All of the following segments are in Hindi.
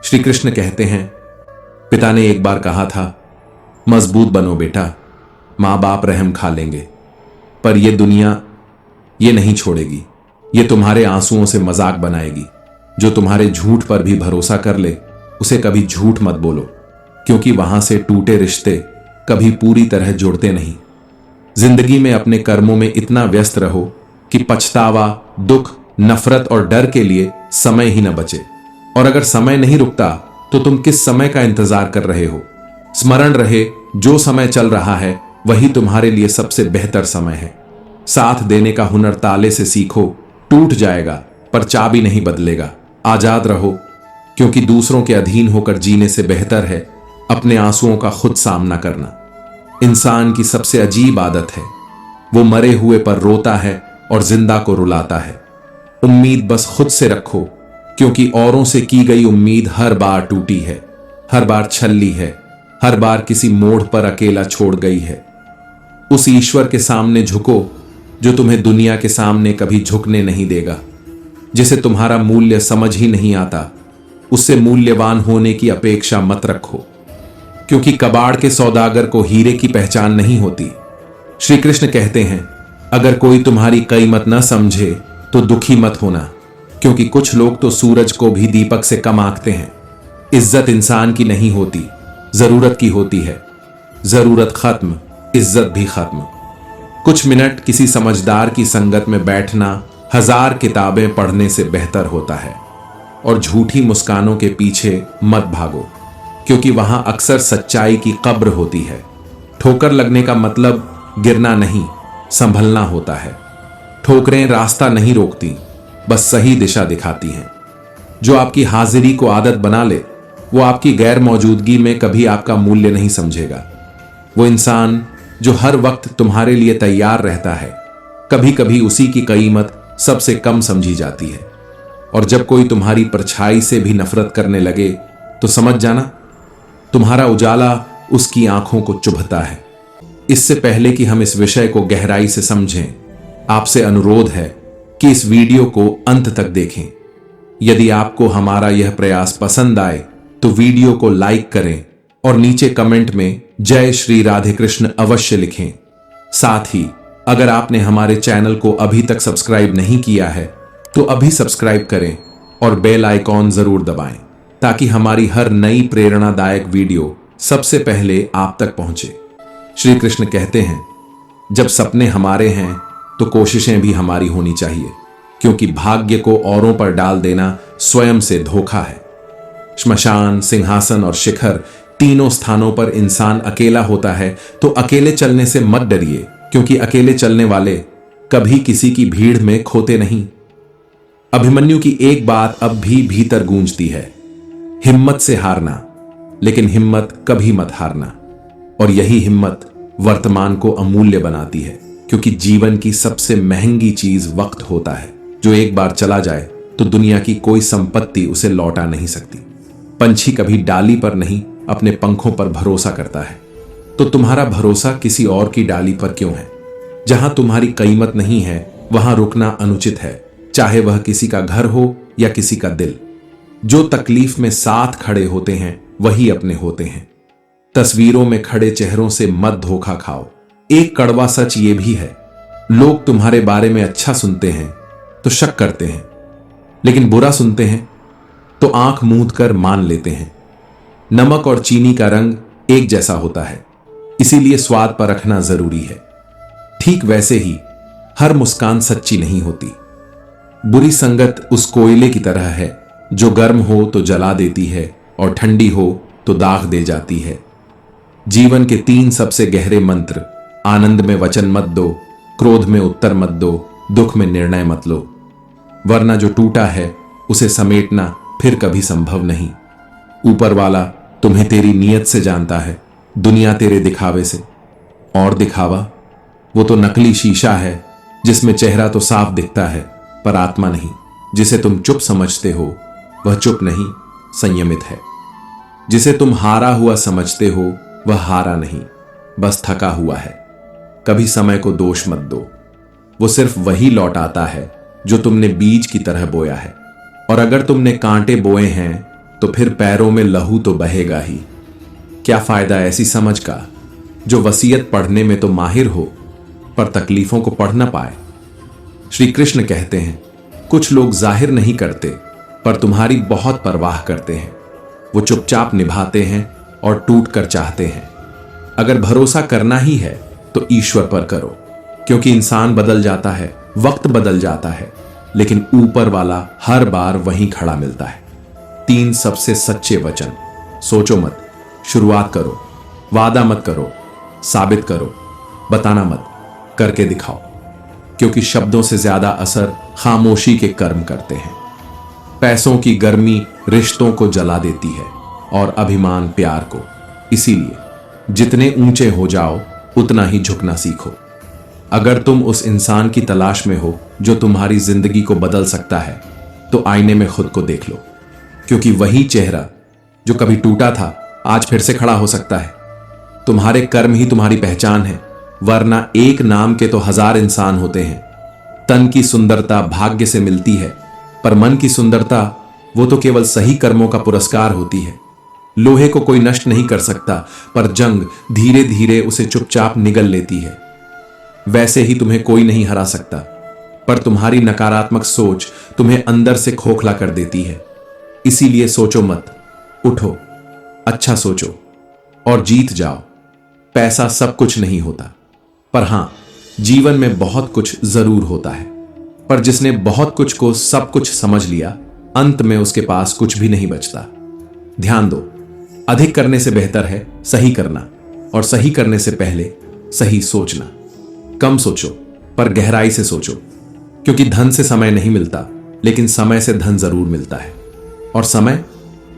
श्री कृष्ण कहते हैं, पिता ने एक बार कहा था, मजबूत बनो बेटा, मां बाप रहम खा लेंगे, पर यह दुनिया ये नहीं छोड़ेगी। ये तुम्हारे आंसुओं से मजाक बनाएगी। जो तुम्हारे झूठ पर भी भरोसा कर ले, उसे कभी झूठ मत बोलो, क्योंकि वहां से टूटे रिश्ते कभी पूरी तरह जुड़ते नहीं। जिंदगी में अपने कर्मों में इतना व्यस्त रहो कि पछतावा, दुख, नफरत और डर के लिए समय ही न बचे। और अगर समय नहीं रुकता तो तुम किस समय का इंतजार कर रहे हो? स्मरण रहे, जो समय चल रहा है वही तुम्हारे लिए सबसे बेहतर समय है। साथ देने का हुनर ताले से सीखो, टूट जाएगा पर चाबी नहीं बदलेगा। आजाद रहो, क्योंकि दूसरों के अधीन होकर जीने से बेहतर है अपने आंसुओं का खुद सामना करना। इंसान की सबसे अजीब आदत है, वो मरे हुए पर रोता है और जिंदा को रुलाता है। उम्मीद बस खुद से रखो, क्योंकि औरों से की गई उम्मीद हर बार टूटी है, हर बार छल्ली है, हर बार किसी मोड़ पर अकेला छोड़ गई है। उस ईश्वर के सामने झुको जो तुम्हें दुनिया के सामने कभी झुकने नहीं देगा। जिसे तुम्हारा मूल्य समझ ही नहीं आता, उससे मूल्यवान होने की अपेक्षा मत रखो, क्योंकि कबाड़ के सौदागर को हीरे की पहचान नहीं होती। श्री कृष्ण कहते हैं, अगर कोई तुम्हारी कीमत न समझे तो दुखी मत होना, क्योंकि कुछ लोग तो सूरज को भी दीपक से कम आंकते हैं। इज्जत इंसान की नहीं होती, जरूरत की होती है। जरूरत खत्म, इज्जत भी खत्म। कुछ मिनट किसी समझदार की संगत में बैठना 1000 किताबें पढ़ने से बेहतर होता है। और झूठी मुस्कानों के पीछे मत भागो, क्योंकि वहां अक्सर सच्चाई की कब्र होती है। ठोकर लगने का मतलब गिरना नहीं, संभलना होता है। ठोकरें रास्ता नहीं रोकती, बस सही दिशा दिखाती हैं। जो आपकी हाजिरी को आदत बना ले, वो आपकी गैर मौजूदगी में कभी आपका मूल्य नहीं समझेगा। वो इंसान जो हर वक्त तुम्हारे लिए तैयार रहता है, कभी कभी उसी की कीमत सबसे कम समझी जाती है। और जब कोई तुम्हारी परछाई से भी नफरत करने लगे तो समझ जाना, तुम्हारा उजाला उसकी आंखों को चुभता है। इससे पहले कि हम इस विषय को गहराई से समझें, आपसे अनुरोध है कि इस वीडियो को अंत तक देखें। यदि आपको हमारा यह प्रयास पसंद आए तो वीडियो को लाइक करें और नीचे कमेंट में जय श्री राधे कृष्ण अवश्य लिखें। साथ ही अगर आपने हमारे चैनल को अभी तक सब्सक्राइब नहीं किया है तो अभी सब्सक्राइब करें और बेल आइकॉन जरूर दबाएं, ताकि हमारी हर नई प्रेरणादायक वीडियो सबसे पहले आप तक पहुंचे। श्री कृष्ण कहते हैं, जब सपने हमारे हैं तो कोशिशें भी हमारी होनी चाहिए, क्योंकि भाग्य को औरों पर डाल देना स्वयं से धोखा है। श्मशान, सिंहासन और शिखर, तीनों स्थानों पर इंसान अकेला होता है, तो अकेले चलने से मत डरिए, क्योंकि अकेले चलने वाले कभी किसी की भीड़ में खोते नहीं। अभिमन्यु की एक बात अब भी भीतर गूंजती है, हिम्मत से हारना, लेकिन हिम्मत कभी मत हारना। और यही हिम्मत वर्तमान को अमूल्य बनाती है, क्योंकि जीवन की सबसे महंगी चीज वक्त होता है, जो एक बार चला जाए तो दुनिया की कोई संपत्ति उसे लौटा नहीं सकती। पंछी कभी डाली पर नहीं, अपने पंखों पर भरोसा करता है। तो तुम्हारा भरोसा किसी और की डाली पर क्यों है? जहां तुम्हारी कीमत नहीं है वहां रुकना अनुचित है, चाहे वह किसी का घर हो या किसी का दिल। जो तकलीफ में साथ खड़े होते हैं वही अपने होते हैं। तस्वीरों में खड़े चेहरों से मत धोखा खाओ। एक कड़वा सच ये भी है, लोग तुम्हारे बारे में अच्छा सुनते हैं तो शक करते हैं, लेकिन बुरा सुनते हैं तो आंख मूंद कर मान लेते हैं। नमक और चीनी का रंग एक जैसा होता है, इसीलिए स्वाद परखना जरूरी है। ठीक वैसे ही हर मुस्कान सच्ची नहीं होती। बुरी संगत उस कोयले की तरह है जो गर्म हो तो जला देती है और ठंडी हो तो दाग दे जाती है। जीवन के 3 सबसे गहरे मंत्र, आनंद में वचन मत दो, क्रोध में उत्तर मत दो, दुख में निर्णय मत लो, वरना जो टूटा है उसे समेटना फिर कभी संभव नहीं। ऊपर वाला तुम्हें तेरी नीयत से जानता है, दुनिया तेरे दिखावे से। और दिखावा, वो तो नकली शीशा है जिसमें चेहरा तो साफ दिखता है पर आत्मा नहीं। जिसे तुम चुप समझते हो वह चुप नहीं, संयमित है। जिसे तुम हारा हुआ समझते हो वह हारा नहीं, बस थका हुआ है। कभी समय को दोष मत दो, वो सिर्फ वही लौट आता है जो तुमने बीज की तरह बोया है। और अगर तुमने कांटे बोए हैं तो फिर पैरों में लहू तो बहेगा ही। क्या फायदा ऐसी समझ का जो वसीयत पढ़ने में तो माहिर हो पर तकलीफों को पढ़ ना पाए। श्री कृष्ण कहते हैं, कुछ लोग जाहिर नहीं करते पर तुम्हारी बहुत परवाह करते हैं। वो चुपचाप निभाते हैं और टूट कर चाहते हैं। अगर भरोसा करना ही है तो ईश्वर पर करो, क्योंकि इंसान बदल जाता है, वक्त बदल जाता है, लेकिन ऊपर वाला हर बार वहीं खड़ा मिलता है। 3 सबसे सच्चे वचन। सोचो मत, शुरुआत करो, वादा मत करो, साबित करो, बताना मत, करके दिखाओ। क्योंकि शब्दों से ज्यादा असर खामोशी के कर्म करते हैं। पैसों की गर्मी रिश्तों को जला देती है और अभिमान प्यार को। इसीलिए जितने ऊंचे हो जाओ उतना ही झुकना सीखो। अगर तुम उस इंसान की तलाश में हो जो तुम्हारी जिंदगी को बदल सकता है तो आईने में खुद को देख लो, क्योंकि वही चेहरा जो कभी टूटा था आज फिर से खड़ा हो सकता है। तुम्हारे कर्म ही तुम्हारी पहचान है, वरना एक नाम के तो 1000 इंसान होते हैं। तन की सुंदरता भाग्य से मिलती है, पर मन की सुंदरता वो तो केवल सही कर्मों का पुरस्कार होती है। लोहे को कोई नष्ट नहीं कर सकता, पर जंग धीरे धीरे उसे चुपचाप निगल लेती है। वैसे ही तुम्हें कोई नहीं हरा सकता, पर तुम्हारी नकारात्मक सोच तुम्हें अंदर से खोखला कर देती है। इसीलिए सोचो मत, उठो, अच्छा सोचो और जीत जाओ। पैसा सब कुछ नहीं होता, पर हां, जीवन में बहुत कुछ जरूर होता है। पर जिसने बहुत कुछ को सब कुछ समझ लिया, अंत में उसके पास कुछ भी नहीं बचता। ध्यान दो, अधिक करने से बेहतर है सही करना, और सही करने से पहले सही सोचना। कम सोचो पर गहराई से सोचो, क्योंकि धन से समय नहीं मिलता, लेकिन समय से धन जरूर मिलता है। और समय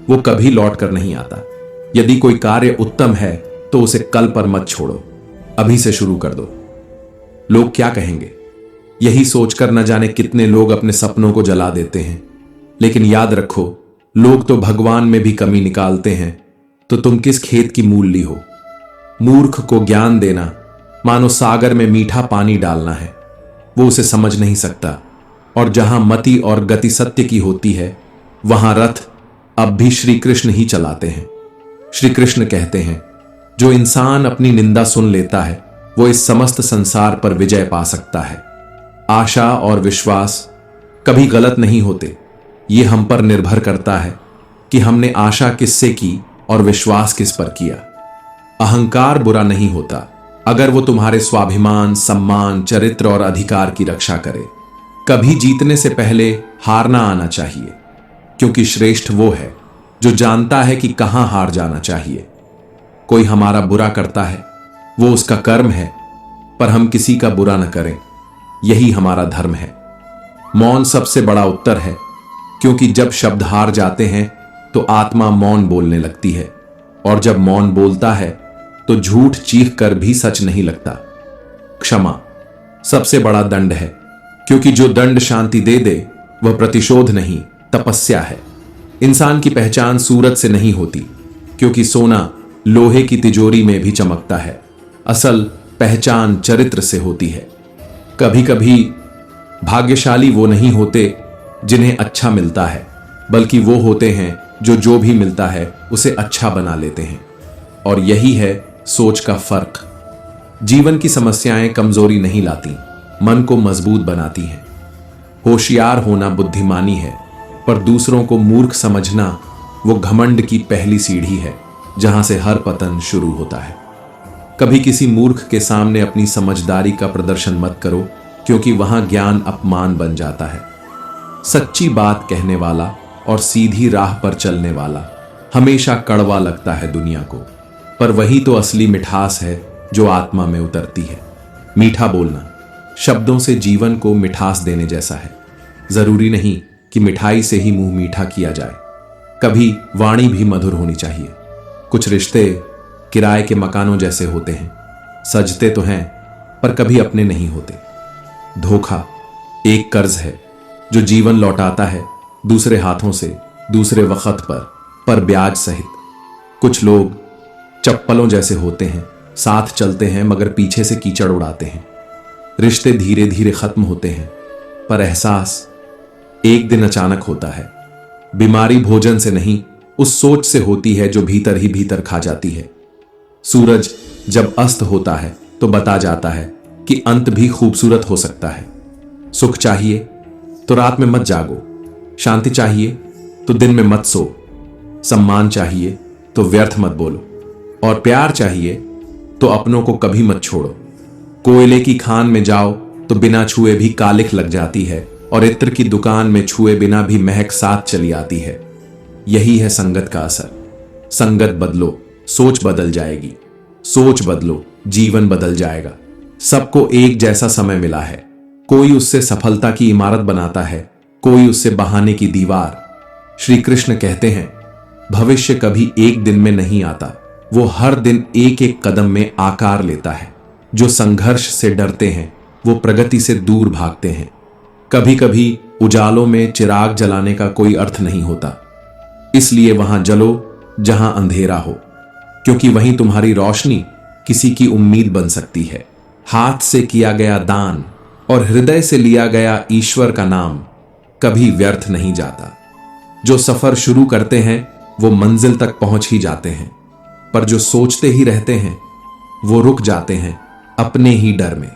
वो कभी लौट कर नहीं आता। यदि कोई कार्य उत्तम है तो उसे कल पर मत छोड़ो, अभी से शुरू कर दो। लोग क्या कहेंगे, यही सोचकर न जाने कितने लोग अपने सपनों को जला देते हैं। लेकिन याद रखो, लोग तो भगवान में भी कमी निकालते हैं, तो तुम किस खेत की मूली हो। मूर्ख को ज्ञान देना मानो सागर में मीठा पानी डालना है, वो उसे समझ नहीं सकता। और जहां मति और गति सत्य की होती है, वहां रथ अब भी श्री कृष्ण ही चलाते हैं। श्री कृष्ण कहते हैं, जो इंसान अपनी निंदा सुन लेता है वो इस समस्त संसार पर विजय पा सकता है। आशा और विश्वास कभी गलत नहीं होते, ये हम पर निर्भर करता है कि हमने आशा किससे की और विश्वास किस पर किया। अहंकार बुरा नहीं होता अगर वो तुम्हारे स्वाभिमान, सम्मान, चरित्र और अधिकार की रक्षा करे। कभी जीतने से पहले हारना आना चाहिए, क्योंकि श्रेष्ठ वो है जो जानता है कि कहां हार जाना चाहिए। कोई हमारा बुरा करता है, वो उसका कर्म है, पर हम किसी का बुरा न करें, यही हमारा धर्म है। मौन सबसे बड़ा उत्तर है, क्योंकि जब शब्द हार जाते हैं तो आत्मा मौन बोलने लगती है, और जब मौन बोलता है तो झूठ चीख कर भी सच नहीं लगता। क्षमा सबसे बड़ा दंड है, क्योंकि जो दंड शांति दे दे वह प्रतिशोध नहीं, तपस्या है। इंसान की पहचान सूरत से नहीं होती, क्योंकि सोना लोहे की तिजोरी में भी चमकता है। असल पहचान चरित्र से होती है। कभी कभी भाग्यशाली वो नहीं होते जिन्हें अच्छा मिलता है, बल्कि वो होते हैं जो भी मिलता है उसे अच्छा बना लेते हैं। और यही है सोच का फर्क। जीवन की समस्याएं कमजोरी नहीं लाती, मन को मजबूत बनाती हैं। होशियार होना बुद्धिमानी है, पर दूसरों को मूर्ख समझना वो घमंड की पहली सीढ़ी है, जहां से हर पतन शुरू होता है। कभी किसी मूर्ख के सामने अपनी समझदारी का प्रदर्शन मत करो, क्योंकि वहां ज्ञान अपमान बन जाता है। सच्ची बात कहने वाला और सीधी राह पर चलने वाला हमेशा कड़वा लगता है दुनिया को, पर वही तो असली मिठास है जो आत्मा में उतरती है। मीठा बोलना शब्दों से जीवन को मिठास देने जैसा है। जरूरी नहीं कि मिठाई से ही मुंह मीठा किया जाए, कभी वाणी भी मधुर होनी चाहिए। कुछ रिश्ते किराए के मकानों जैसे होते हैं, सजते तो हैं पर कभी अपने नहीं होते। धोखा एक कर्ज है जो जीवन लौटाता है दूसरे हाथों से, दूसरे वक्त पर ब्याज सहित। कुछ लोग चप्पलों जैसे होते हैं, साथ चलते हैं मगर पीछे से कीचड़ उड़ाते हैं। रिश्ते धीरे धीरे खत्म होते हैं, पर एहसास एक दिन अचानक होता है। बीमारी भोजन से नहीं उस सोच से होती है जो भीतर ही भीतर खा जाती है। सूरज जब अस्त होता है तो बता जाता है कि अंत भी खूबसूरत हो सकता है। सुख चाहिए तो रात में मत जागो, शांति चाहिए तो दिन में मत सो, सम्मान चाहिए तो व्यर्थ मत बोलो, और प्यार चाहिए तो अपनों को कभी मत छोड़ो। कोयले की खान में जाओ तो बिना छुए भी कालिख लग जाती है, और इत्र की दुकान में छुए बिना भी महक साथ चली आती है। यही है संगत का असर। संगत बदलो, सोच बदल जाएगी। सोच बदलो, जीवन बदल जाएगा। सबको एक जैसा समय मिला है। कोई उससे सफलता की इमारत बनाता है, कोई उससे बहाने की दीवार। श्री कृष्ण कहते हैं, भविष्य कभी एक दिन में नहीं आता, वो हर दिन एक एक कदम में आकार लेता है। जो संघर्ष से डरते हैं वो प्रगति से दूर भागते हैं। कभी कभी उजालों में चिराग जलाने का कोई अर्थ नहीं होता, इसलिए वहां जलो जहां अंधेरा हो, क्योंकि वहीं तुम्हारी रोशनी किसी की उम्मीद बन सकती है। हाथ से किया गया दान और हृदय से लिया गया ईश्वर का नाम कभी व्यर्थ नहीं जाता। जो सफर शुरू करते हैं वो मंजिल तक पहुंच ही जाते हैं, पर जो सोचते ही रहते हैं वो रुक जाते हैं अपने ही डर में।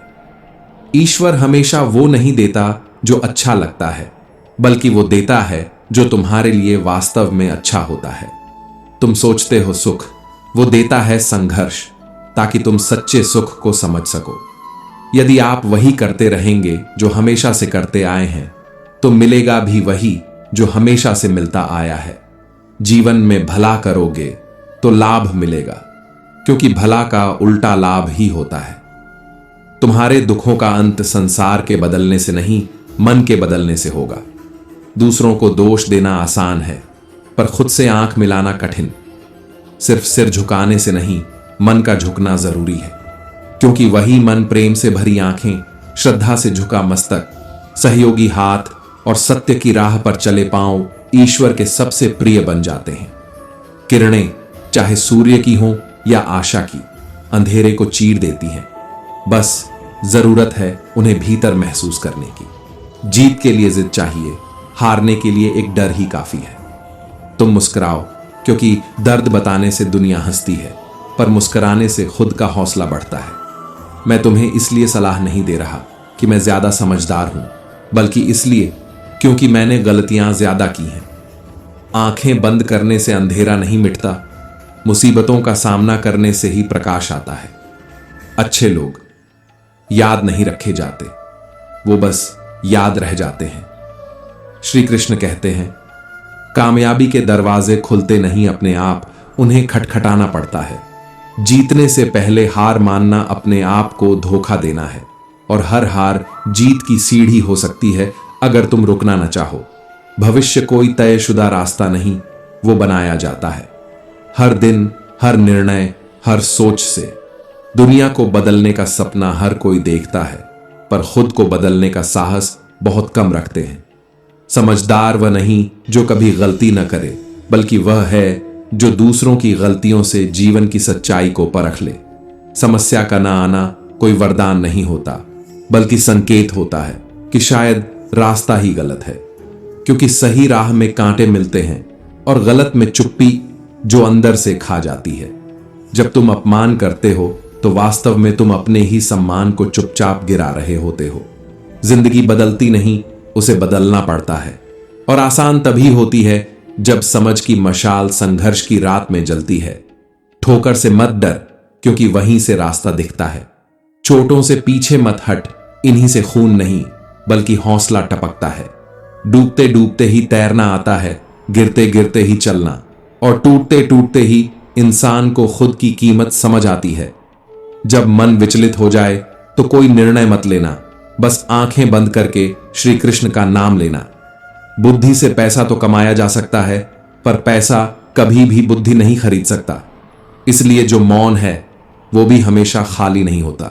ईश्वर हमेशा वो नहीं देता जो अच्छा लगता है, बल्कि वो देता है जो तुम्हारे लिए वास्तव में अच्छा होता है। तुम सोचते हो सुख, वो देता है संघर्ष, ताकि तुम सच्चे सुख को समझ सको। यदि आप वही करते रहेंगे जो हमेशा से करते आए हैं, तो मिलेगा भी वही जो हमेशा से मिलता आया है। जीवन में भला करोगे तो लाभ मिलेगा, क्योंकि भला का उल्टा लाभ ही होता है। तुम्हारे दुखों का अंत संसार के बदलने से नहीं, मन के बदलने से होगा। दूसरों को दोष देना आसान है, पर खुद से आंख मिलाना कठिन। सिर्फ सिर झुकाने से नहीं, मन का झुकना जरूरी है, क्योंकि वही मन प्रेम से भरी आंखें, श्रद्धा से झुका मस्तक, सहयोगी हाथ और सत्य की राह पर चले पांव ईश्वर के सबसे प्रिय बन जाते हैं। किरणें चाहे सूर्य की हो या आशा की, अंधेरे को चीर देती हैं। बस जरूरत है उन्हें भीतर महसूस करने की। जीत के लिए जिद चाहिए, हारने के लिए एक डर ही काफी है। तुम मुस्कुराओ, क्योंकि दर्द बताने से दुनिया हंसती है, पर मुस्कुराने से खुद का हौसला बढ़ता है। मैं तुम्हें इसलिए सलाह नहीं दे रहा कि मैं ज्यादा समझदार हूं, बल्कि इसलिए क्योंकि मैंने गलतियां ज्यादा की हैं। आंखें बंद करने से अंधेरा नहीं मिटता, मुसीबतों का सामना करने से ही प्रकाश आता है। अच्छे लोग याद नहीं रखे जाते, वो बस याद रह जाते हैं। श्री कृष्ण कहते हैं, कामयाबी के दरवाजे खुलते नहीं अपने आप, उन्हें खटखटाना पड़ता है। जीतने से पहले हार मानना अपने आप को धोखा देना है, और हर हार जीत की सीढ़ी हो सकती है अगर तुम रुकना न चाहो। भविष्य कोई तयशुदा रास्ता नहीं, वो बनाया जाता है। हर दिन, हर निर्णय, हर सोच से। दुनिया को बदलने का सपना हर कोई देखता है, पर खुद को बदलने का साहस बहुत कम रखते हैं। समझदार वह नहीं जो कभी गलती न करे, बल्कि वह है जो दूसरों की गलतियों से जीवन की सच्चाई को परख ले। समस्या का ना आना कोई वरदान नहीं होता, बल्कि संकेत होता है कि शायद रास्ता ही गलत है, क्योंकि सही राह में कांटे मिलते हैं और गलत में चुप्पी जो अंदर से खा जाती है। जब तुम अपमान करते हो तो वास्तव में तुम अपने ही सम्मान को चुपचाप गिरा रहे होते हो। जिंदगी बदलती नहीं, उसे बदलना पड़ता है, और आसान तभी होती है जब समझ की मशाल संघर्ष की रात में जलती है। ठोकर से मत डर, क्योंकि वहीं से रास्ता दिखता है। चोटों से पीछे मत हट, इन्हीं से खून नहीं बल्कि हौसला टपकता है। डूबते डूबते ही तैरना आता है, गिरते गिरते ही चलना, और टूटते टूटते ही इंसान को खुद की कीमत समझ आती है। जब मन विचलित हो जाए तो कोई निर्णय मत लेना, बस आंखें बंद करके श्री कृष्ण का नाम लेना। बुद्धि से पैसा तो कमाया जा सकता है, पर पैसा कभी भी बुद्धि नहीं खरीद सकता। इसलिए जो मौन है वो भी हमेशा खाली नहीं होता।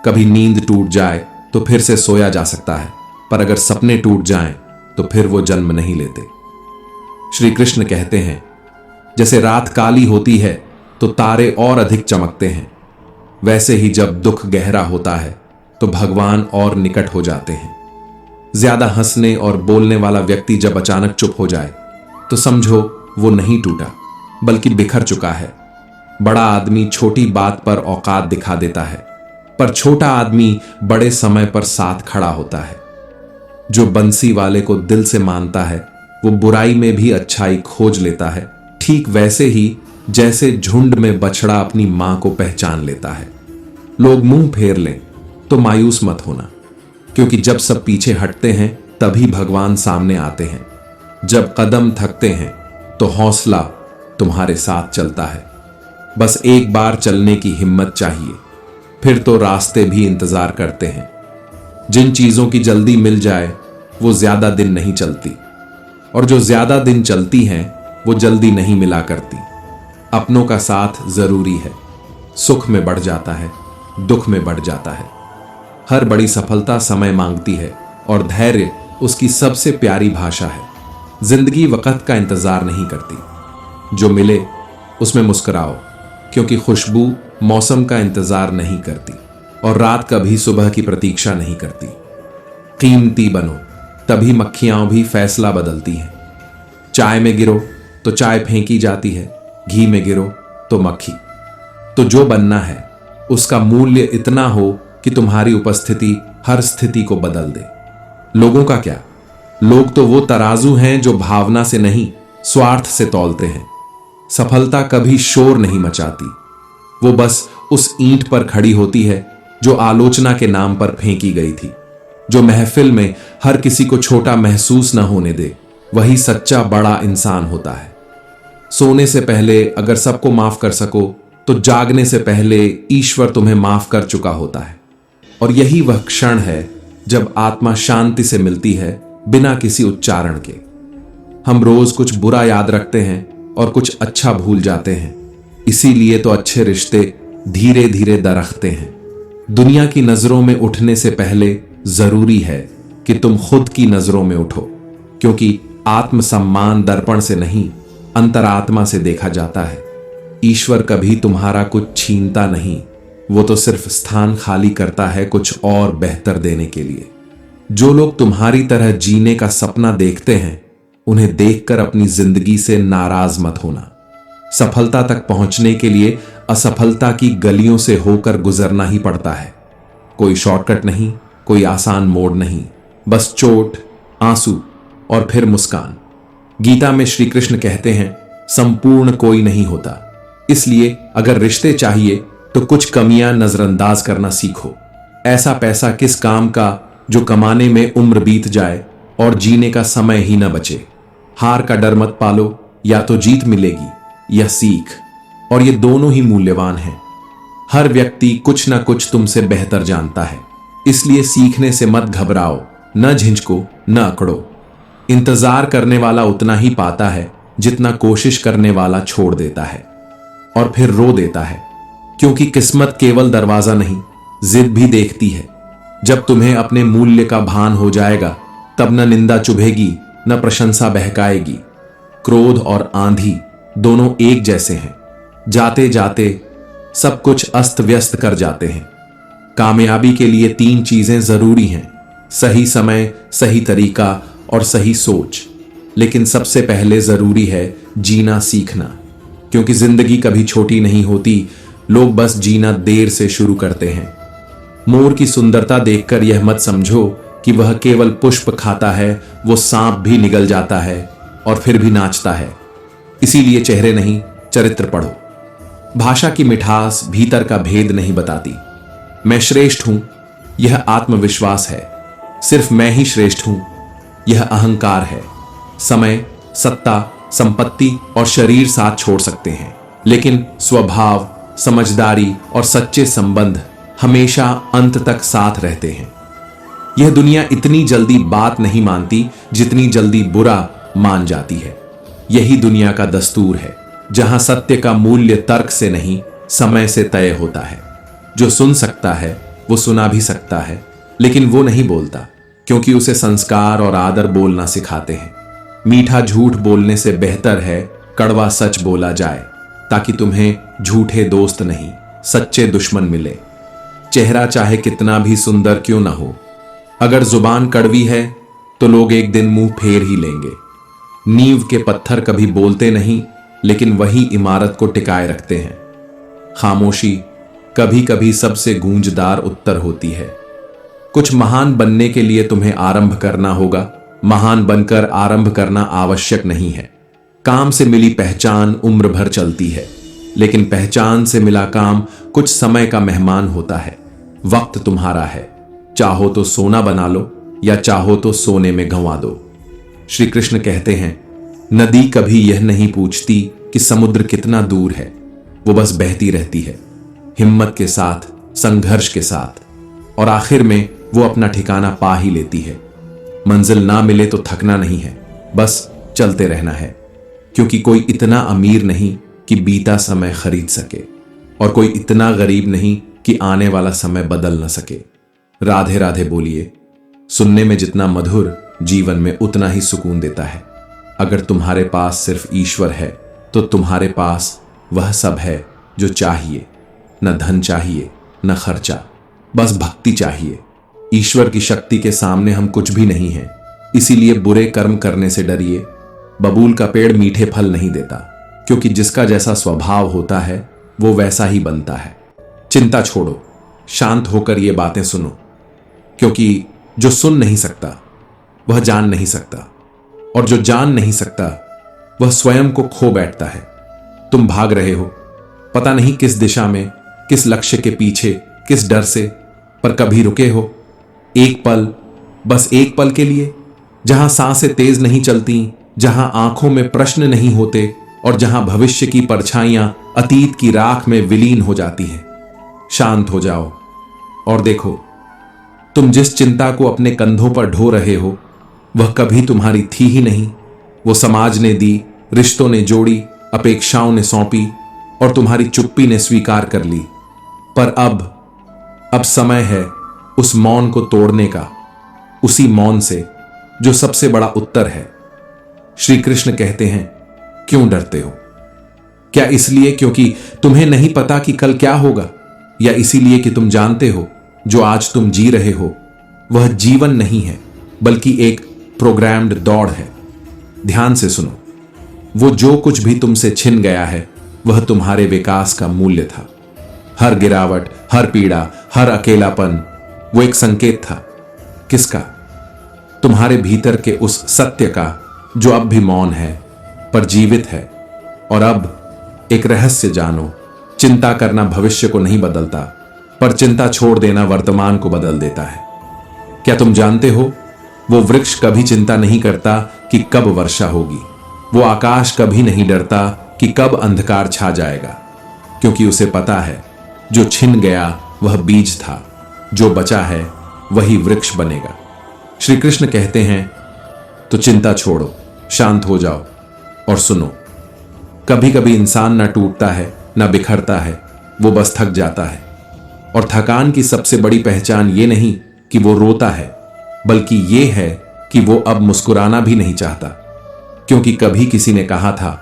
कभी नींद टूट जाए तो फिर से सोया जा सकता है, पर अगर सपने टूट जाएं तो फिर वो जन्म नहीं लेते। श्री कृष्ण कहते हैं, जैसे रात काली होती है तो तारे और अधिक चमकते हैं, वैसे ही जब दुख गहरा होता है तो भगवान और निकट हो जाते हैं। ज्यादा हंसने और बोलने वाला व्यक्ति जब अचानक चुप हो जाए तो समझो वो नहीं टूटा बल्कि बिखर चुका है। बड़ा आदमी छोटी बात पर औकात दिखा देता है, पर छोटा आदमी बड़े समय पर साथ खड़ा होता है। जो बंसी वाले को दिल से मानता है वो बुराई में भी अच्छाई खोज लेता है, ठीक वैसे ही जैसे झुंड में बछड़ा अपनी मां को पहचान लेता है। लोग मुंह फेर लें तो मायूस मत होना, क्योंकि जब सब पीछे हटते हैं तभी भगवान सामने आते हैं। जब कदम थकते हैं तो हौसला तुम्हारे साथ चलता है। बस एक बार चलने की हिम्मत चाहिए, फिर तो रास्ते भी इंतजार करते हैं। जिन चीजों की जल्दी मिल जाए वो ज्यादा दिन नहीं चलती, और जो ज्यादा दिन चलती हैं वो जल्दी नहीं मिला करती। अपनों का साथ जरूरी है। सुख में बढ़ जाता है, दुख में बढ़ जाता है। हर बड़ी सफलता समय मांगती है और धैर्य उसकी सबसे प्यारी भाषा है। जिंदगी वक्त का इंतजार नहीं करती। जो मिले उसमें मुस्कुराओ, क्योंकि खुशबू मौसम का इंतजार नहीं करती और रात कभी सुबह की प्रतीक्षा नहीं करती। कीमती बनो, तभी मक्खियां भी फैसला बदलती हैं। चाय में गिरो तो चाय फेंकी जाती है, घी में गिरो तो मक्खी। तो जो बनना है उसका मूल्य इतना हो कि तुम्हारी उपस्थिति हर स्थिति को बदल दे। लोगों का क्या? लोग तो वो तराजू हैं जो भावना से नहीं स्वार्थ से तौलते हैं। सफलता कभी शोर नहीं मचाती, वो बस उस ईंट पर खड़ी होती है जो आलोचना के नाम पर फेंकी गई थी। जो महफिल में हर किसी को छोटा महसूस न होने दे, वही सच्चा बड़ा इंसान होता है। सोने से पहले अगर सबको माफ कर सको तो जागने से पहले ईश्वर तुम्हें माफ कर चुका होता है। और यही वह क्षण है जब आत्मा शांति से मिलती है, बिना किसी उच्चारण के। हम रोज कुछ बुरा याद रखते हैं और कुछ अच्छा भूल जाते हैं। इसीलिए तो अच्छे रिश्ते धीरे धीरे दरखते हैं। दुनिया की नजरों में उठने से पहले जरूरी है कि तुम खुद की नजरों में उठो, क्योंकि आत्मसम्मान दर्पण से नहीं अंतरात्मा से देखा जाता है। ईश्वर कभी तुम्हारा कुछ छीनता नहीं, वो तो सिर्फ स्थान खाली करता है कुछ और बेहतर देने के लिए। जो लोग तुम्हारी तरह जीने का सपना देखते हैं, उन्हें देखकर अपनी जिंदगी से नाराज मत होना। सफलता तक पहुंचने के लिए असफलता की गलियों से होकर गुजरना ही पड़ता है। कोई शॉर्टकट नहीं, कोई आसान मोड़ नहीं, बस चोट, आंसू और फिर मुस्कान। गीता में श्री कृष्ण कहते हैं, संपूर्ण कोई नहीं होता, इसलिए अगर रिश्ते चाहिए तो कुछ कमियां नजरअंदाज करना सीखो। ऐसा पैसा किस काम का जो कमाने में उम्र बीत जाए और जीने का समय ही न बचे। हार का डर मत पालो, या तो जीत मिलेगी या सीख, और ये दोनों ही मूल्यवान हैं। हर व्यक्ति कुछ ना कुछ तुमसे बेहतर जानता है, इसलिए सीखने से मत घबराओ, न झिझको, न अकड़ो। इंतजार करने वाला उतना ही पाता है जितना कोशिश करने वाला छोड़ देता है और फिर रो देता है, क्योंकि किस्मत केवल दरवाजा नहीं, जिद भी देखती है। जब तुम्हें अपने मूल्य का भान हो जाएगा, तब न निंदा चुभेगी न प्रशंसा बहकाएगी। क्रोध और आंधी दोनों एक जैसे हैं, जाते जाते सब कुछ अस्त व्यस्त कर जाते हैं। कामयाबी के लिए 3 चीजें जरूरी हैं, सही समय, सही तरीका और सही सोच। लेकिन सबसे पहले जरूरी है जीना सीखना, क्योंकि जिंदगी कभी छोटी नहीं होती, लोग बस जीना देर से शुरू करते हैं। मोर की सुंदरता देखकर यह मत समझो कि वह केवल पुष्प खाता है, वो सांप भी निगल जाता है और फिर भी नाचता है। इसीलिए चेहरे नहीं, चरित्र पढ़ो। भाषा की मिठास भीतर का भेद नहीं बताती। मैं श्रेष्ठ हूं, यह आत्मविश्वास है। सिर्फ मैं ही श्रेष्ठ हूं, यह अहंकार है। समय, सत्ता, संपत्ति और शरीर साथ छोड़ सकते हैं, लेकिन स्वभाव, समझदारी और सच्चे संबंध हमेशा अंत तक साथ रहते हैं। यह दुनिया इतनी जल्दी बात नहीं मानती जितनी जल्दी बुरा मान जाती है। यही दुनिया का दस्तूर है, जहां सत्य का मूल्य तर्क से नहीं, समय से तय होता है। जो सुन सकता है वो सुना भी सकता है, लेकिन वो नहीं बोलता, क्योंकि उसे संस्कार और आदर बोलना सिखाते हैं। मीठा झूठ बोलने से बेहतर है कड़वा सच बोला जाए, ताकि तुम्हें झूठे दोस्त नहीं, सच्चे दुश्मन मिले। चेहरा चाहे कितना भी सुंदर क्यों ना हो, अगर जुबान कड़वी है तो लोग एक दिन मुंह फेर ही लेंगे। नींव के पत्थर कभी बोलते नहीं, लेकिन वही इमारत को टिकाए रखते हैं। खामोशी कभी कभी सबसे गूंजदार उत्तर होती है। कुछ महान बनने के लिए तुम्हें आरंभ करना होगा। महान बनकर आरंभ करना आवश्यक नहीं है। काम से मिली पहचान उम्र भर चलती है, लेकिन पहचान से मिला काम कुछ समय का मेहमान होता है। वक्त तुम्हारा है, चाहो तो सोना बना लो या चाहो तो सोने में गंवा दो। श्री कृष्ण कहते हैं, नदी कभी यह नहीं पूछती कि समुद्र कितना दूर है, वो बस बहती रहती है, हिम्मत के साथ, संघर्ष के साथ, और आखिर में वो अपना ठिकाना पा ही लेती है। मंजिल ना मिले तो थकना नहीं है, बस चलते रहना है, क्योंकि कोई इतना अमीर नहीं कि बीता समय खरीद सके, और कोई इतना गरीब नहीं कि आने वाला समय बदल न सके। राधे राधे बोलिए। सुनने में जितना मधुर, जीवन में उतना ही सुकून देता है। अगर तुम्हारे पास सिर्फ ईश्वर है तो तुम्हारे पास वह सब है जो चाहिए। न धन चाहिए, न खर्चा, बस भक्ति चाहिए। ईश्वर की शक्ति के सामने हम कुछ भी नहीं हैं, इसीलिए बुरे कर्म करने से डरिए। बबूल का पेड़ मीठे फल नहीं देता, क्योंकि जिसका जैसा स्वभाव होता है वो वैसा ही बनता है। चिंता छोड़ो, शांत होकर ये बातें सुनो, क्योंकि जो सुन नहीं सकता वह जान नहीं सकता, और जो जान नहीं सकता वह स्वयं को खो बैठता है। तुम भाग रहे हो, पता नहीं किस दिशा में, किस लक्ष्य के पीछे, किस डर से, पर कभी रुके हो एक पल, बस एक पल के लिए, जहां सांसें तेज नहीं चलती, जहां आंखों में प्रश्न नहीं होते, और जहां भविष्य की परछाइयां अतीत की राख में विलीन हो जाती हैं। शांत हो जाओ और देखो, तुम जिस चिंता को अपने कंधों पर ढो रहे हो वह कभी तुम्हारी थी ही नहीं। वो समाज ने दी, रिश्तों ने जोड़ी, अपेक्षाओं ने सौंपी, और तुम्हारी चुप्पी ने स्वीकार कर ली। पर अब समय है उस मौन को तोड़ने का, उसी मौन से जो सबसे बड़ा उत्तर है। श्री कृष्ण कहते हैं, क्यों डरते हो? क्या इसलिए क्योंकि तुम्हें नहीं पता कि कल क्या होगा, या इसीलिए कि तुम जानते हो जो आज तुम जी रहे हो वह जीवन नहीं है, बल्कि एक प्रोग्राम्ड दौड़ है? ध्यान से सुनो, वो जो कुछ भी तुमसे छिन गया है वह तुम्हारे विकास का मूल्य था। हर गिरावट, हर पीड़ा, हर अकेलापन वो एक संकेत था। किसका? तुम्हारे भीतर के उस सत्य का जो अब भी मौन है पर जीवित है। और अब एक रहस्य जानो, चिंता करना भविष्य को नहीं बदलता, पर चिंता छोड़ देना वर्तमान को बदल देता है। क्या तुम जानते हो, वो वृक्ष कभी चिंता नहीं करता कि कब वर्षा होगी। वो आकाश कभी नहीं डरता कि कब अंधकार छा जाएगा, क्योंकि उसे पता है जो छिन गया वह बीज था, जो बचा है वही वृक्ष बनेगा। श्री कृष्ण कहते हैं, तो चिंता छोड़ो, शांत हो जाओ और सुनो। कभी कभी इंसान न टूटता है, न बिखरता है, वो बस थक जाता है। और थकान की सबसे बड़ी पहचान ये नहीं कि वो रोता है, बल्कि ये है कि वो अब मुस्कुराना भी नहीं चाहता। क्योंकि कभी किसी ने कहा था,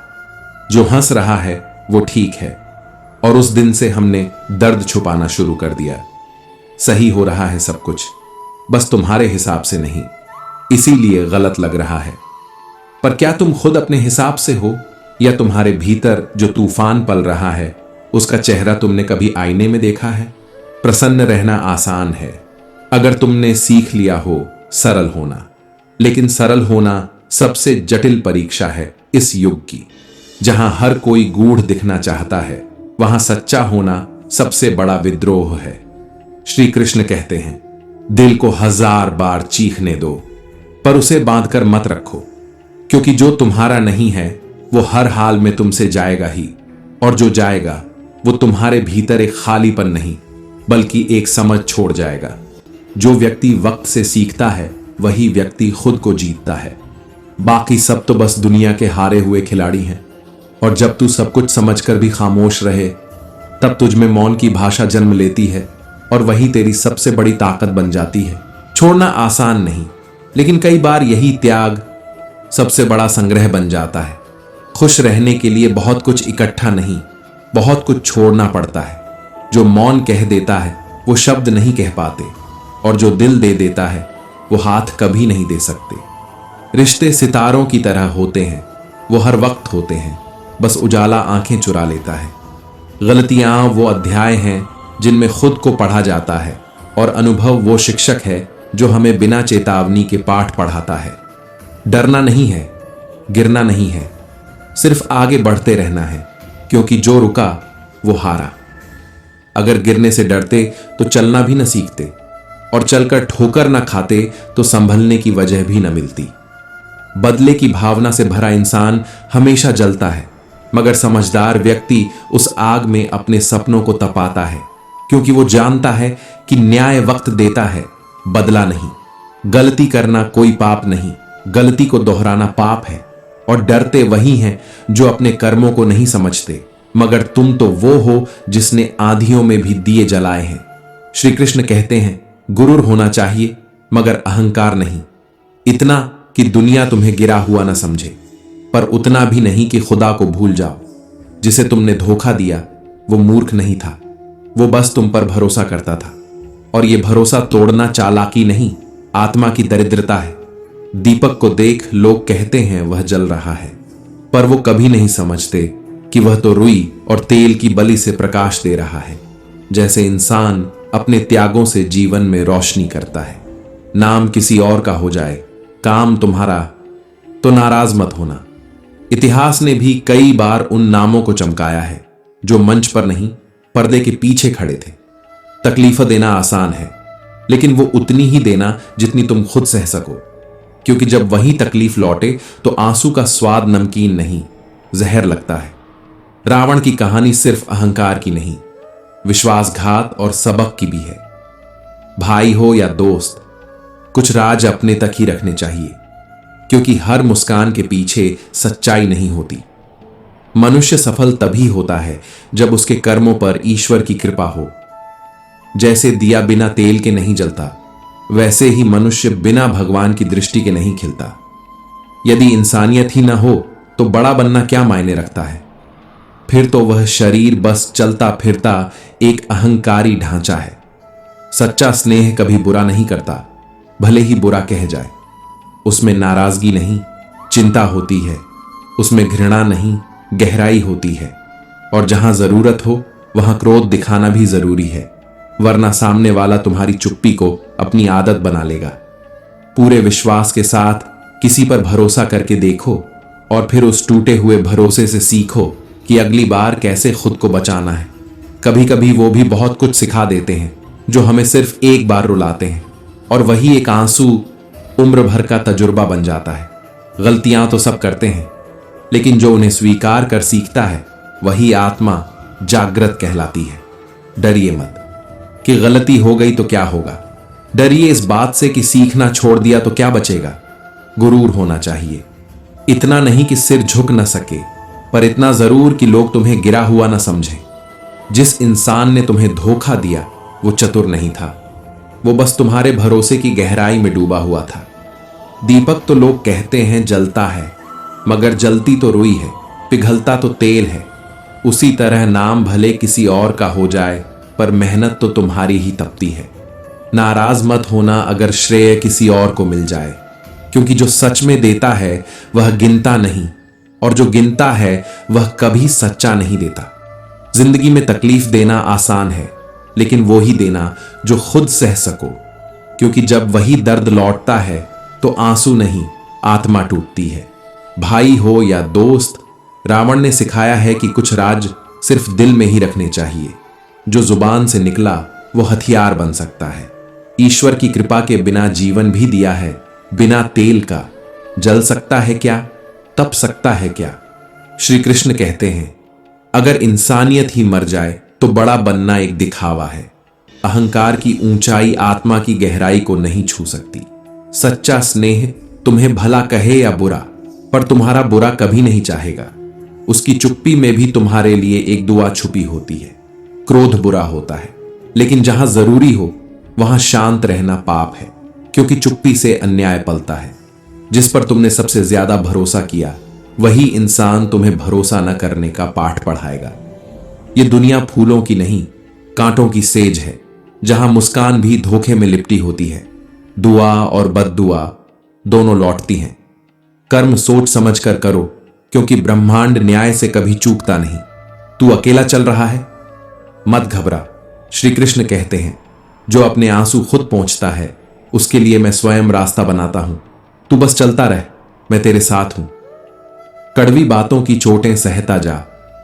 जो हंस रहा है वो ठीक है, और उस दिन से हमने दर्द छुपाना शुरू कर दिया। सही हो रहा है सब कुछ, बस तुम्हारे हिसाब से नहीं, इसीलिए गलत लग रहा है। पर क्या तुम खुद अपने हिसाब से हो, या तुम्हारे भीतर जो तूफान पल रहा है उसका चेहरा तुमने कभी आईने में देखा है? प्रसन्न रहना आसान है अगर तुमने सीख लिया हो सरल होना, लेकिन सरल होना सबसे जटिल परीक्षा है इस युग की। जहां हर कोई गूढ़ दिखना चाहता है, वहां सच्चा होना सबसे बड़ा विद्रोह है। श्री कृष्ण कहते हैं, दिल को 1000 बार चीखने दो, पर उसे बांधकर मत रखो, क्योंकि जो तुम्हारा नहीं है वो हर हाल में तुमसे जाएगा ही, और जो जाएगा वो तुम्हारे भीतर एक खालीपन नहीं बल्कि एक समझ छोड़ जाएगा। जो व्यक्ति वक्त से सीखता है वही व्यक्ति खुद को जीतता है। बाकी सब तो बस दुनिया के हारे हुए खिलाड़ी हैं। और जब तू सब कुछ समझकर भी खामोश रहे, तब तुझ में मौन की भाषा जन्म लेती है, और वही तेरी सबसे बड़ी ताकत बन जाती है। छोड़ना आसान नहीं, लेकिन कई बार यही त्याग सबसे बड़ा संग्रह बन जाता है। खुश रहने के लिए बहुत कुछ इकट्ठा नहीं, बहुत कुछ छोड़ना पड़ता है। जो मौन कह देता है वो शब्द नहीं कह पाते, और जो दिल दे देता है वो हाथ कभी नहीं दे सकते। रिश्ते सितारों की तरह होते हैं, वो हर वक्त होते हैं, बस उजाला आंखें चुरा लेता है। गलतियां वो अध्याय हैं जिनमें खुद को पढ़ा जाता है, और अनुभव वो शिक्षक है जो हमें बिना चेतावनी के पाठ पढ़ाता है। डरना नहीं है, गिरना नहीं है, सिर्फ आगे बढ़ते रहना है, क्योंकि जो रुका वो हारा। अगर गिरने से डरते तो चलना भी न सीखते, और चलकर ठोकर न खाते तो संभलने की वजह भी न मिलती। बदले की भावना से भरा इंसान हमेशा जलता है, मगर समझदार व्यक्ति उस आग में अपने सपनों को तपाता है, क्योंकि वो जानता है कि न्याय वक्त देता है, बदला नहीं। गलती करना कोई पाप नहीं, गलती को दोहराना पाप है। और डरते वही हैं जो अपने कर्मों को नहीं समझते, मगर तुम तो वो हो जिसने आंधियों में भी दिए जलाए हैं। श्री कृष्ण कहते हैं, गुरूर होना चाहिए मगर अहंकार नहीं, इतना कि दुनिया तुम्हें गिरा हुआ न समझे, पर उतना भी नहीं कि खुदा को भूल जाओ। जिसे तुमने धोखा दिया वो मूर्ख नहीं था, वो बस तुम पर भरोसा करता था, और ये भरोसा तोड़ना चालाकी नहीं, आत्मा की दरिद्रता है। दीपक को देख लोग कहते हैं वह जल रहा है, पर वो कभी नहीं समझते कि वह तो रुई और तेल की बलि से प्रकाश दे रहा है। जैसे इंसान अपने त्यागों से जीवन में रोशनी करता है। नाम किसी और का हो जाए, काम तुम्हारा, तो नाराज मत होना। इतिहास ने भी कई बार उन नामों को चमकाया है जो मंच पर नहीं, पर्दे के पीछे खड़े थे। तकलीफ देना आसान है, लेकिन वो उतनी ही देना जितनी तुम खुद सह सको, क्योंकि जब वही तकलीफ लौटे तो आंसू का स्वाद नमकीन नहीं, जहर लगता है। रावण की कहानी सिर्फ अहंकार की नहीं, विश्वासघात और सबक की भी है। भाई हो या दोस्त, कुछ राज अपने तक ही रखने चाहिए, क्योंकि हर मुस्कान के पीछे सच्चाई नहीं होती। मनुष्य सफल तभी होता है जब उसके कर्मों पर ईश्वर की कृपा हो। जैसे दिया बिना तेल के नहीं जलता, वैसे ही मनुष्य बिना भगवान की दृष्टि के नहीं खिलता। यदि इंसानियत ही ना हो तो बड़ा बनना क्या मायने रखता है? फिर तो वह शरीर बस चलता फिरता एक अहंकारी ढांचा है। सच्चा स्नेह कभी बुरा नहीं करता, भले ही बुरा कह जाए। उसमें नाराजगी नहीं, चिंता होती है। उसमें घृणा नहीं, गहराई होती है। और जहां जरूरत हो वहां क्रोध दिखाना भी जरूरी है, वरना सामने वाला तुम्हारी चुप्पी को अपनी आदत बना लेगा। पूरे विश्वास के साथ किसी पर भरोसा करके देखो, और फिर उस टूटे हुए भरोसे से सीखो कि अगली बार कैसे खुद को बचाना है। कभी कभी वो भी बहुत कुछ सिखा देते हैं जो हमें सिर्फ एक बार रुलाते हैं, और वही एक आंसू उम्र भर का तजुर्बा बन जाता है। गलतियां तो सब करते हैं, लेकिन जो उन्हें स्वीकार कर सीखता है वही आत्मा जागृत कहलाती है। डरिए मत कि गलती हो गई तो क्या होगा, डरिए इस बात से कि सीखना छोड़ दिया तो क्या बचेगा। गुरूर होना चाहिए, इतना नहीं कि सिर झुक न सके, पर इतना जरूर कि लोग तुम्हें गिरा हुआ न समझें। जिस इंसान ने तुम्हें धोखा दिया वो चतुर नहीं था, वो बस तुम्हारे भरोसे की गहराई में डूबा हुआ था। दीपक तो लोग कहते हैं जलता है, मगर जलती तो रुई है, पिघलता तो तेल है। उसी तरह नाम भले किसी और का हो जाए, पर मेहनत तो तुम्हारी ही तपती है। नाराज मत होना अगर श्रेय किसी और को मिल जाए, क्योंकि जो सच में देता है वह गिनता नहीं, और जो गिनता है वह कभी सच्चा नहीं देता। जिंदगी में तकलीफ देना आसान है, लेकिन वो ही देना जो खुद सह सको, क्योंकि जब वही दर्द लौटता है तो आंसू नहीं, आत्मा टूटती है। भाई हो या दोस्त, रावण ने सिखाया है कि कुछ राज सिर्फ दिल में ही रखने चाहिए। जो जुबान से निकला वो हथियार बन सकता है। ईश्वर की कृपा के बिना जीवन भी दिया है, बिना तेल का जल सकता है क्या, तप सकता है क्या? श्री कृष्ण कहते हैं, अगर इंसानियत ही मर जाए तो बड़ा बनना एक दिखावा है। अहंकार की ऊंचाई आत्मा की गहराई को नहीं छू सकती। सच्चा स्नेह तुम्हें भला कहे या बुरा, पर तुम्हारा बुरा कभी नहीं चाहेगा। उसकी चुप्पी में भी तुम्हारे लिए एक दुआ छुपी होती है। क्रोध बुरा होता है, लेकिन जहां जरूरी हो वहां शांत रहना पाप है, क्योंकि चुप्पी से अन्याय पलता है। जिस पर तुमने सबसे ज्यादा भरोसा किया वही इंसान तुम्हें भरोसा न करने का पाठ पढ़ाएगा। ये दुनिया फूलों की नहीं, कांटों की सेज है, जहां मुस्कान भी धोखे में लिपटी होती है। दुआ और बद्दुआ दोनों लौटती हैं, कर्म सोच समझ कर करो, क्योंकि ब्रह्मांड न्याय से कभी चूकता नहीं। तू अकेला चल रहा है, मत घबरा। श्री कृष्ण कहते हैं, जो अपने आंसू खुद पहुंचता है उसके लिए मैं स्वयं रास्ता बनाता हूं। तू बस चलता रह, मैं तेरे साथ हूं। कड़वी बातों की चोटें सहता जा,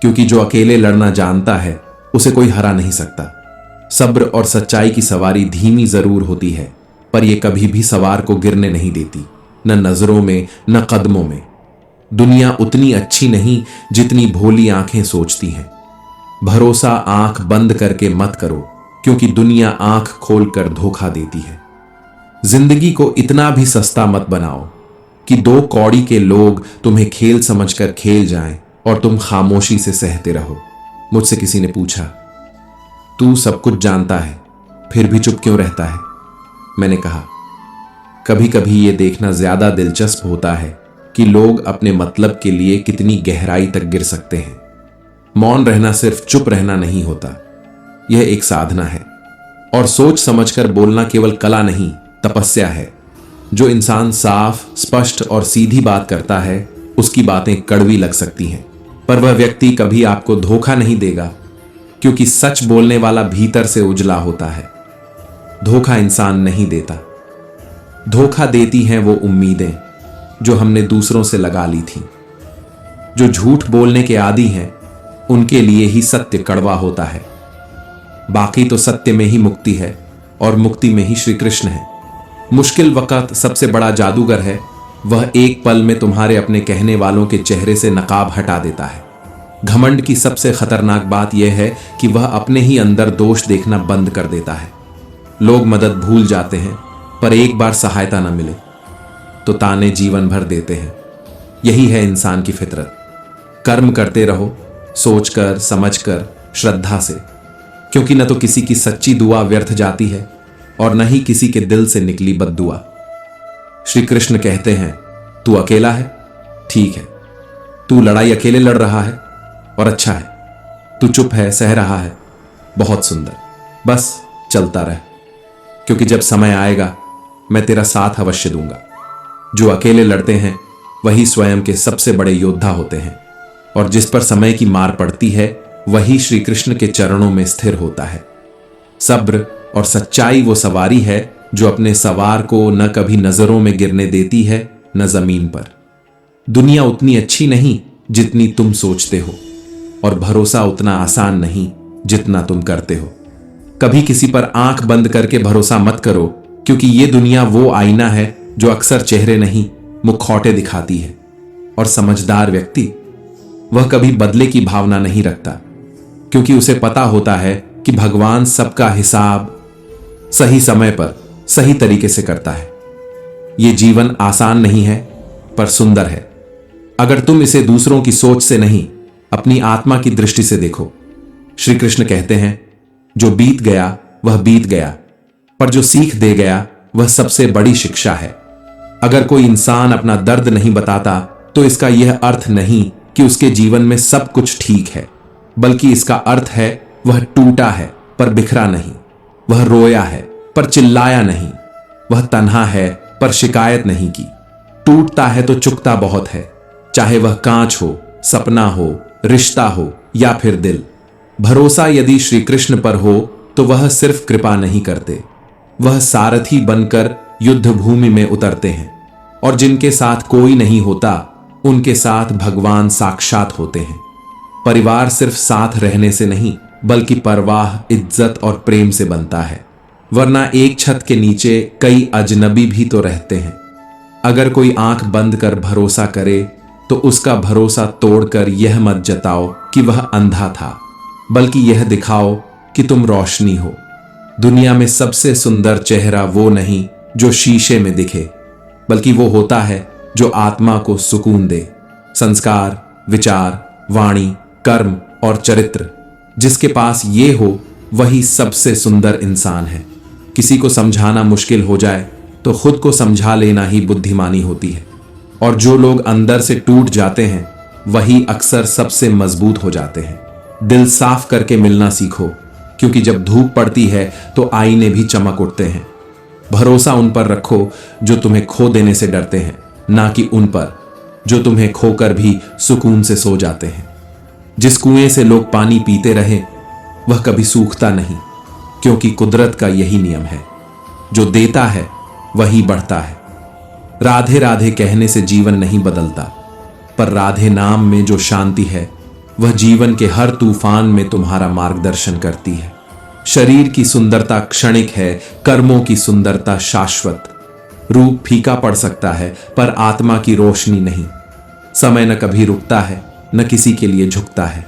क्योंकि जो अकेले लड़ना जानता है उसे कोई हरा नहीं सकता। सब्र और सच्चाई की सवारी धीमी जरूर होती है, पर यह कभी भी सवार को गिरने नहीं देती, न नजरों में न कदमों में। दुनिया उतनी अच्छी नहीं जितनी भोली आंखें सोचती हैं। भरोसा आंख बंद करके मत करो, क्योंकि दुनिया आंख खोलकर धोखा देती है। जिंदगी को इतना भी सस्ता मत बनाओ कि दो कौड़ी के लोग तुम्हें खेल समझकर खेल जाएं और तुम खामोशी से सहते रहो। मुझसे किसी ने पूछा, तू सब कुछ जानता है फिर भी चुप क्यों रहता है? मैंने कहा, कभी कभी यह देखना ज्यादा दिलचस्प होता है कि लोग अपने मतलब के लिए कितनी गहराई तक गिर सकते हैं। मौन रहना सिर्फ चुप रहना नहीं होता, यह एक साधना है। और सोच समझकर बोलना केवल कला नहीं, तपस्या है। जो इंसान साफ, स्पष्ट और सीधी बात करता है उसकी बातें कड़वी लग सकती हैं, पर वह व्यक्ति कभी आपको धोखा नहीं देगा, क्योंकि सच बोलने वाला भीतर से उजला होता है। धोखा इंसान नहीं देता, धोखा देती हैं वो उम्मीदें जो हमने दूसरों से लगा ली थी। जो झूठ बोलने के आदी हैं उनके लिए ही सत्य कड़वा होता है। बाकी तो सत्य में ही मुक्ति है और मुक्ति में ही श्री कृष्ण है। मुश्किल वक्त सबसे बड़ा जादूगर है, वह एक पल में तुम्हारे अपने कहने वालों के चेहरे से नकाब हटा देता है। घमंड की सबसे खतरनाक बात यह है कि वह अपने ही अंदर दोष देखना बंद कर देता है। लोग मदद भूल जाते हैं, पर एक बार सहायता न मिले तो ताने जीवन भर देते हैं। यही है इंसान की फितरत। कर्म करते रहो, सोचकर, समझकर, श्रद्धा से, क्योंकि न तो किसी की सच्ची दुआ व्यर्थ जाती है और न ही किसी के दिल से निकली बद्दुआ। श्री कृष्ण कहते हैं, तू अकेला है, ठीक है, तू लड़ाई अकेले लड़ रहा है और अच्छा है। तू चुप है, सह रहा है, बहुत सुंदर। बस चलता रह, क्योंकि जब समय आएगा मैं तेरा साथ अवश्य दूंगा। जो अकेले लड़ते हैं वही स्वयं के सबसे बड़े योद्धा होते हैं, और जिस पर समय की मार पड़ती है वही श्री कृष्ण के चरणों में स्थिर होता है। सब्र और सच्चाई वो सवारी है जो अपने सवार को न कभी नजरों में गिरने देती है न जमीन पर। दुनिया उतनी अच्छी नहीं जितनी तुम सोचते हो, और भरोसा उतना आसान नहीं जितना तुम करते हो। कभी किसी पर आंख बंद करके भरोसा मत करो, क्योंकि ये दुनिया वो आईना है जो अक्सर चेहरे नहीं मुखौटे दिखाती है। और समझदार व्यक्ति वह कभी बदले की भावना नहीं रखता, क्योंकि उसे पता होता है कि भगवान सबका हिसाब सही समय पर सही तरीके से करता है। यह जीवन आसान नहीं है, पर सुंदर है अगर तुम इसे दूसरों की सोच से नहीं, अपनी आत्मा की दृष्टि से देखो। श्री कृष्ण कहते हैं, जो बीत गया वह बीत गया, पर जो सीख दे गया वह सबसे बड़ी शिक्षा है। अगर कोई इंसान अपना दर्द नहीं बताता तो इसका यह अर्थ नहीं कि उसके जीवन में सब कुछ ठीक है, बल्कि इसका अर्थ है वह टूटा है पर बिखरा नहीं, वह रोया है पर चिल्लाया नहीं, वह तन्हा है पर शिकायत नहीं की। टूटता है तो चुकता बहुत है, चाहे वह कांच हो, सपना हो, रिश्ता हो या फिर दिल। भरोसा यदि श्री कृष्ण पर हो तो वह सिर्फ कृपा नहीं करते, वह सारथी बनकर युद्ध भूमि में उतरते हैं। और जिनके साथ कोई नहीं होता उनके साथ भगवान साक्षात होते हैं। परिवार सिर्फ साथ रहने से नहीं, बल्कि परवाह, इज्जत और प्रेम से बनता है, वरना एक छत के नीचे कई अजनबी भी तो रहते हैं। अगर कोई आंख बंद कर भरोसा करे तो उसका भरोसा तोड़कर यह मत जताओ कि वह अंधा था, बल्कि यह दिखाओ कि तुम रोशनी हो। दुनिया में सबसे सुंदर चेहरा वो नहीं जो शीशे में दिखे, बल्कि वो होता है जो आत्मा को सुकून दे। संस्कार, विचार, वाणी, कर्म और चरित्र जिसके पास ये हो वही सबसे सुंदर इंसान है। किसी को समझाना मुश्किल हो जाए तो खुद को समझा लेना ही बुद्धिमानी होती है। और जो लोग अंदर से टूट जाते हैं वही अक्सर सबसे मजबूत हो जाते हैं। दिल साफ करके मिलना सीखो, क्योंकि जब धूप पड़ती है तो आईने भी चमक उठते हैं। भरोसा उन पर रखो जो तुम्हें खो देने से डरते हैं, ना कि उन पर जो तुम्हें खोकर भी सुकून से सो जाते हैं। जिस कुएं से लोग पानी पीते रहे वह कभी सूखता नहीं, क्योंकि कुदरत का यही नियम है, जो देता है वही बढ़ता है। राधे राधे कहने से जीवन नहीं बदलता, पर राधे नाम में जो शांति है वह जीवन के हर तूफान में तुम्हारा मार्गदर्शन करती है। शरीर की सुंदरता क्षणिक है, कर्मों की सुंदरता शाश्वत। रूप फीका पड़ सकता है, पर आत्मा की रोशनी नहीं। समय न कभी रुकता है, न किसी के लिए झुकता है।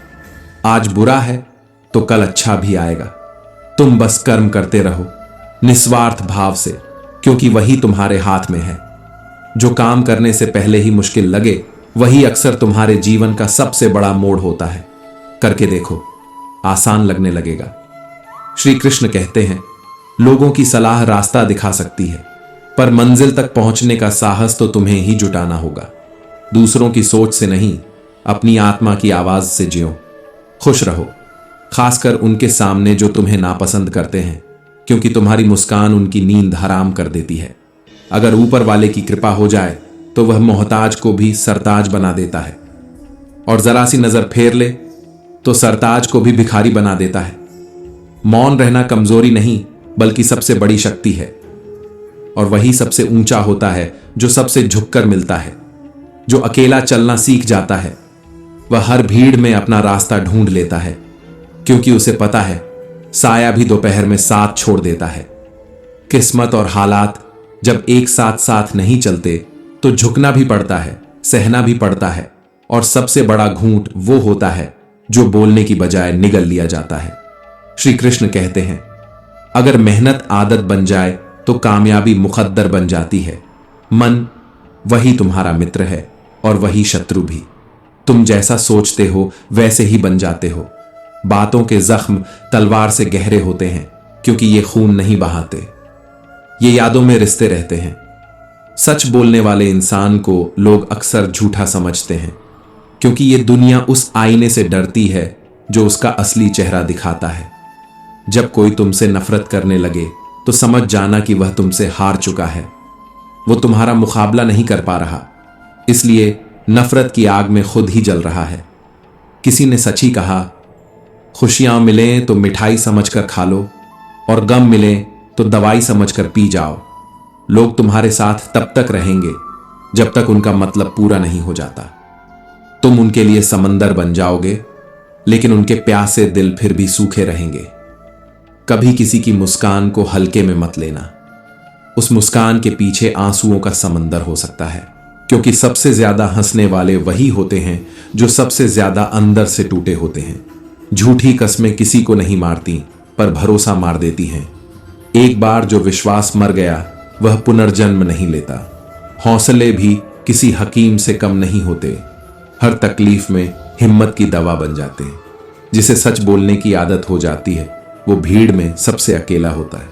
आज बुरा है तो कल अच्छा भी आएगा। तुम बस कर्म करते रहो निस्वार्थ भाव से, क्योंकि वही तुम्हारे हाथ में है। जो काम करने से पहले ही मुश्किल लगे वही अक्सर तुम्हारे जीवन का सबसे बड़ा मोड़ होता है। करके देखो, आसान लगने लगेगा। श्री कृष्ण कहते हैं, लोगों की सलाह रास्ता दिखा सकती है, पर मंजिल तक पहुंचने का साहस तो तुम्हें ही जुटाना होगा। दूसरों की सोच से नहीं, अपनी आत्मा की आवाज से जियो। खुश रहो, खासकर उनके सामने जो तुम्हें नापसंद करते हैं, क्योंकि तुम्हारी मुस्कान उनकी नींद हराम कर देती है। अगर ऊपर वाले की कृपा हो जाए तो वह मोहताज को भी सरताज बना देता है, और जरा सी नजर फेर ले तो सरताज को भी भिखारी बना देता है। मौन रहना कमजोरी नहीं, बल्कि सबसे बड़ी शक्ति है, और वही सबसे ऊंचा होता है जो सबसे झुककर मिलता है। जो अकेला चलना सीख जाता है वह हर भीड़ में अपना रास्ता ढूंढ लेता है, क्योंकि उसे पता है साया भी दोपहर में साथ छोड़ देता है। किस्मत और हालात जब एक साथ साथ नहीं चलते तो झुकना भी पड़ता है, सहना भी पड़ता है, और सबसे बड़ा घूंट वो होता है जो बोलने की बजाय निगल लिया जाता है। श्री कृष्ण कहते हैं, अगर मेहनत आदत बन जाए तो कामयाबी मुकद्दर बन जाती है। मन वही तुम्हारा मित्र है और वही शत्रु भी। तुम जैसा सोचते हो वैसे ही बन जाते हो। बातों के जख्म तलवार से गहरे होते हैं, क्योंकि ये खून नहीं बहाते, ये यादों में रिश्ते रहते हैं। सच बोलने वाले इंसान को लोग अक्सर झूठा समझते हैं, क्योंकि ये दुनिया उस आईने से डरती है जो उसका असली चेहरा दिखाता है। जब कोई तुमसे नफरत करने लगे तो समझ जाना कि वह तुमसे हार चुका है। वो तुम्हारा मुकाबला नहीं कर पा रहा, इसलिए नफरत की आग में खुद ही जल रहा है। किसी ने सच ही कहा, खुशियां मिलें तो मिठाई समझकर खा लो, और गम मिले तो दवाई समझकर पी जाओ। लोग तुम्हारे साथ तब तक रहेंगे जब तक उनका मतलब पूरा नहीं हो जाता। तुम उनके लिए समंदर बन जाओगे, लेकिन उनके प्यासे दिल फिर भी सूखे रहेंगे। कभी किसी की मुस्कान को हल्के में मत लेना। उस मुस्कान के पीछे आंसुओं का समंदर हो सकता है, क्योंकि सबसे ज्यादा हंसने वाले वही होते हैं जो सबसे ज्यादा अंदर से टूटे होते हैं। झूठी कस्में किसी को नहीं मारती, पर भरोसा मार देती हैं। एक बार जो विश्वास मर गया वह पुनर्जन्म नहीं लेता। हौसले भी किसी हकीम से कम नहीं होते, हर तकलीफ में हिम्मत की दवा बन जाते हैं। जिसे सच बोलने की आदत हो जाती है वो भीड़ में सबसे अकेला होता है,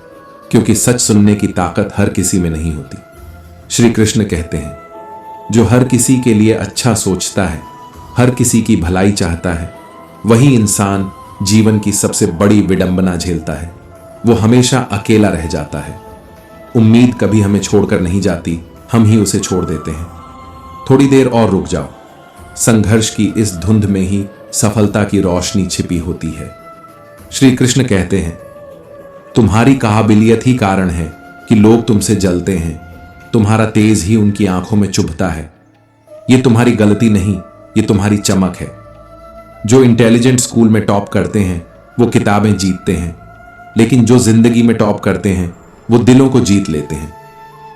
क्योंकि सच सुनने की ताकत हर किसी में नहीं होती। श्री कृष्ण कहते हैं, जो हर किसी के लिए अच्छा सोचता है, हर किसी की भलाई चाहता है, वही इंसान जीवन की सबसे बड़ी विडंबना झेलता है। वो हमेशा अकेला रह जाता है। उम्मीद कभी हमें छोड़कर नहीं जाती, हम ही उसे छोड़ देते हैं। थोड़ी देर और रुक जाओ। संघर्ष की इस धुंध में ही सफलता की रोशनी छिपी होती है। श्री कृष्ण कहते हैं, तुम्हारी काबिलियत ही कारण है कि लोग तुमसे जलते हैं। तुम्हारा तेज ही उनकी आंखों में चुभता है। ये तुम्हारी गलती नहीं, ये तुम्हारी चमक है। जो इंटेलिजेंट स्कूल में टॉप करते हैं वो किताबें जीतते हैं, लेकिन जो जिंदगी में टॉप करते हैं वो दिलों को जीत लेते हैं।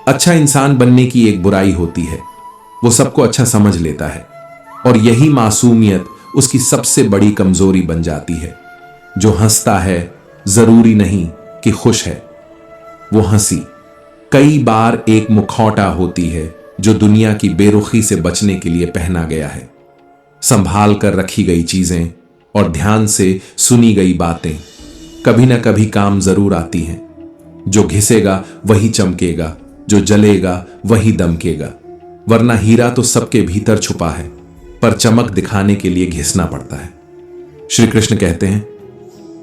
अच्छा इंसान बनने की एक बुराई होती है, वो सबको अच्छा समझ लेता है, और यही मासूमियत उसकी सबसे बड़ी कमजोरी बन जाती है। जो हंसता है जरूरी नहीं कि खुश है। वो हंसी कई बार एक मुखौटा होती है जो दुनिया की बेरुखी से बचने के लिए पहना गया है। संभाल कर रखी गई चीजें और ध्यान से सुनी गई बातें कभी ना कभी काम जरूर आती हैं। जो घिसेगा वही चमकेगा, जो जलेगा वही दमकेगा। वरना हीरा तो सबके भीतर छुपा है, पर चमक दिखाने के लिए घिसना पड़ता है। श्री कृष्ण कहते हैं,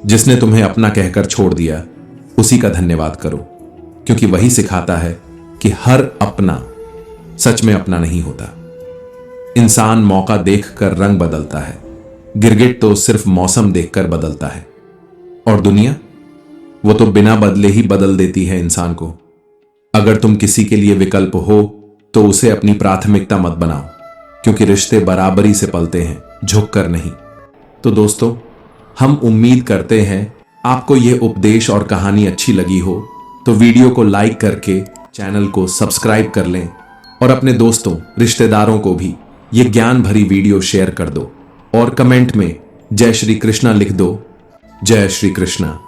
जिसने तुम्हें अपना कहकर छोड़ दिया उसी का धन्यवाद करो, क्योंकि वही सिखाता है कि हर अपना सच में अपना नहीं होता। इंसान मौका देखकर रंग बदलता है, गिरगिट तो सिर्फ मौसम देखकर बदलता है। और दुनिया, वो तो बिना बदले ही बदल देती है इंसान को। अगर तुम किसी के लिए विकल्प हो तो उसे अपनी प्राथमिकता मत बनाओ, क्योंकि रिश्ते बराबरी से पलते हैं, झुककर नहीं। तो दोस्तों, हम उम्मीद करते हैं आपको यह उपदेश और कहानी अच्छी लगी हो, तो वीडियो को लाइक करके चैनल को सब्सक्राइब कर लें और अपने दोस्तों, रिश्तेदारों को भी ये ज्ञान भरी वीडियो शेयर कर दो और कमेंट में जय श्री कृष्णा लिख दो। जय श्री कृष्णा।